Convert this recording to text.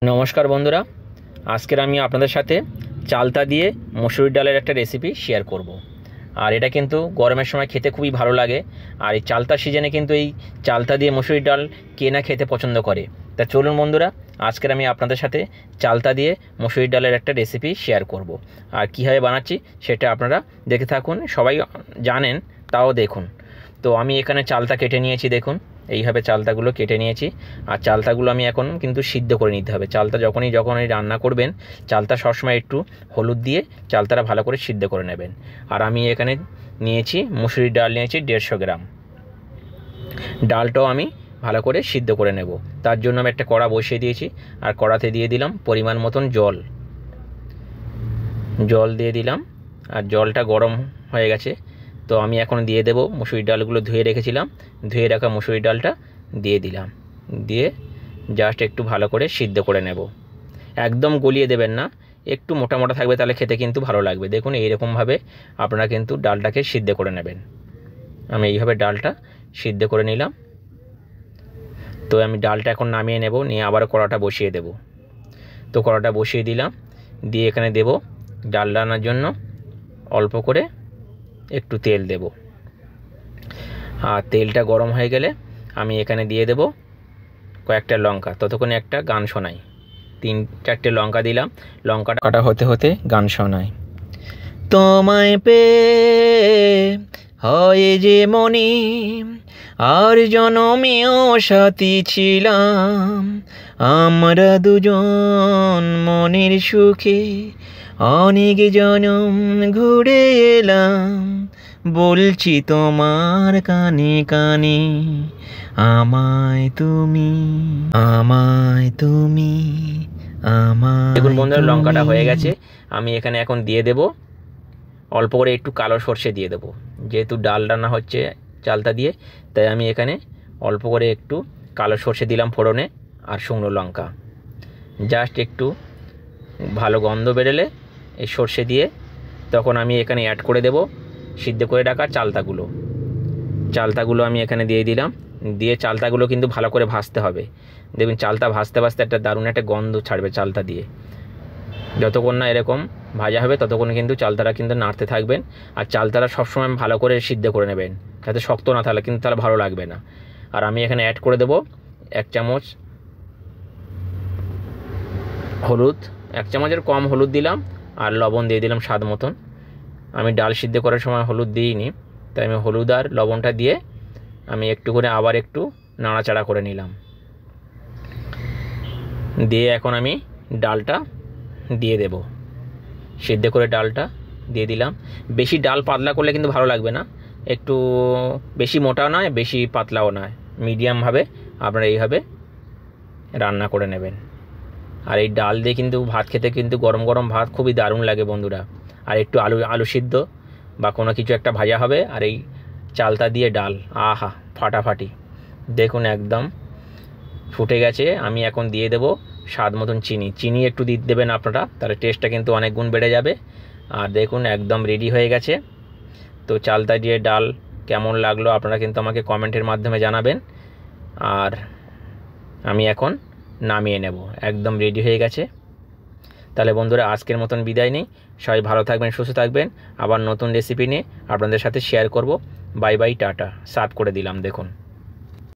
নমস্কার বন্ধুরা, আজকের আমি আপনাদের সাথে চালতা দিয়ে মসুরির ডালের একটা রেসিপি শেয়ার করব। আর এটা কিন্তু গরমের সময় খেতে খুবই ভালো লাগে। আর এই চালতার সিজনে কিন্তু এই চালতা দিয়ে মসুরির ডাল কে না খেতে পছন্দ করে। তা চলুন বন্ধুরা, আজকের আমি আপনাদের সাথে চালতা দিয়ে মসুরির ডালের একটা রেসিপি শেয়ার করব। আর কীভাবে বানাচ্ছি সেটা আপনারা দেখে থাকুন, সবাই জানেন তাও দেখুন। তো আমি এখানে চালতা কেটে নিয়েছি, দেখুন এইভাবে চালতাগুলো কেটে নিয়েছি। আর চালতাগুলো আমি এখন কিন্তু সিদ্ধ করে নিতে হবে। চালতা যখনই রান্না করবেন, চালতা সবসময় একটু হলুদ দিয়ে চালতাটা ভালো করে সিদ্ধ করে নেবেন। আর আমি এখানে নিয়েছি মুসুরির ডাল, নিয়েছি 150 গ্রাম। ডালটাও আমি ভালো করে সিদ্ধ করে নেব। তার জন্য আমি একটা কড়া বসিয়ে দিয়েছি, আর কড়াতে দিয়ে দিলাম পরিমাণ মতন জল দিয়ে দিলাম। আর জলটা গরম হয়ে গেছে, তো আমি এখন দিয়ে দেব মুসুরির ডালগুলো ধুয়ে রেখেছিলাম। ধুয়ে রাখা মুসুরির ডালটা দিয়ে দিলাম, দিয়ে জাস্ট একটু ভালো করে সিদ্ধ করে নেব। একদম গলিয়ে দেবেন না, একটু মোটা মোটা থাকবে, তাহলে খেতে কিন্তু ভালো লাগবে। দেখুন এইরকমভাবে আপনারা কিন্তু ডালটাকে সিদ্ধ করে নেবেন। আমি এইভাবে ডালটা সিদ্ধ করে নিলাম। তো আমি ডালটা এখন নামিয়ে নেব, নিয়ে আবার কড়াটা বসিয়ে দেব। তো কড়াটা বসিয়ে দিলাম, দিয়ে এখানে দেব ডাল রান্নার জন্য অল্প করে একটু তেল দেব। আর তেলটা গরম হয়ে গেলে আমি এখানে দিয়ে দেব কয়েকটা লঙ্কা। ততক্ষণে একটা গান শোনাই, 3-4টে লঙ্কা দিলাম। লঙ্কাটা কাটা হতে হতে গান শোনাই। তোমায় পেয়ে হয় যে মনে আর জনমেও সাথী ছিলাম, আমরা দুজন মনের সুখে অনেক জনম ঘুরে এলাম। বলছি তোমার কানে কানে, আমায় তুমি আমায় তুমি আমায়। দেখুন বন্ধুরা, লঙ্কাটা হয়ে গেছে। আমি এখানে এখন দিয়ে দেব অল্প করে একটু কালো সর্ষে দিয়ে দেবো। যেহেতু ডাল রান্না হচ্ছে চালতা দিয়ে, তাই আমি এখানে অল্প করে একটু কালো সর্ষে দিলাম ফোড়নে। আর শুকনো লঙ্কা, জাস্ট একটু ভালো গন্ধ বেরোলে এই সর্ষে দিয়ে তখন আমি এখানে অ্যাড করে দেব সিদ্ধ করে রাখা চালতাগুলো আমি এখানে দিয়ে দিলাম। দিয়ে চালতাগুলো কিন্তু ভালো করে ভাজতে হবে। দেখবেন চালতা ভাজতে ভাজতে একটা দারুণ একটা গন্ধ ছাড়বে চালতা দিয়ে। যতক্ষণ না এরকম ভাজা হবে ততক্ষণ কিন্তু চালতাটা কিন্তু নাড়তে থাকবেন। আর চালতাটা সবসময় ভালো করে সিদ্ধ করে নেবেন, যাতে শক্ত না থাকে, কিন্তু তাহলে ভালো লাগবে না। আর আমি এখানে অ্যাড করে দেব 1 চামচ হলুদ, 1 চামচের কম হলুদ দিলাম। আর লবণ দিয়ে দিলাম স্বাদ মতন। আমি ডাল সিদ্ধ করার সময় হলুদ দিইনি, তাই আমি হলুদ আর লবণটা দিয়ে আমি একটু করে আবার একটু নাড়াচাড়া করে নিলাম। দিয়ে এখন আমি ডালটা দিয়ে দেব, সিদ্ধ করে ডালটা দিয়ে দিলাম। বেশি ডাল পাতলা করলে কিন্তু ভালো লাগবে না, একটু বেশি মোটাও নয় বেশি পাতলাও নয়, মিডিয়ামভাবে আপনারা এইভাবে রান্না করে নেবেন। আর এই ডাল দিয়ে কিন্তু ভাত খেতে কিন্তু গরম গরম ভাত খুবই দারুণ লাগে বন্ধুরা। আর একটু আলু সিদ্ধ বা কোনো কিছু একটা ভাজা হবে, আর এই চালতা দিয়ে ডাল, আহা ফাটাফাটি। দেখুন একদম ফুটে গেছে। আমি এখন দিয়ে দেব স্বাদ মতন চিনি একটু দিয়ে দেবেন আপনারা, তাহলে টেস্টটা কিন্তু অনেক গুণ বেড়ে যাবে। আর দেখুন একদম রেডি হয়ে গেছে। তো চালতা দিয়ে ডাল কেমন লাগলো আপনারা কিন্তু আমাকে কমেন্টের মাধ্যমে জানাবেন। আর আমি এখন নামিয়ে নেব, একদম রেডি হয়ে গেছে। তাহলে বন্ধুরা আজকের মতন বিদায় নিই। সবাই ভালো থাকবেন, সুস্থ থাকবেন। আবার নতুন রেসিপি নিয়ে আপনাদের সাথে শেয়ার করব। Bye bye, tata. সার্ভ করে দিলাম, দেখুন।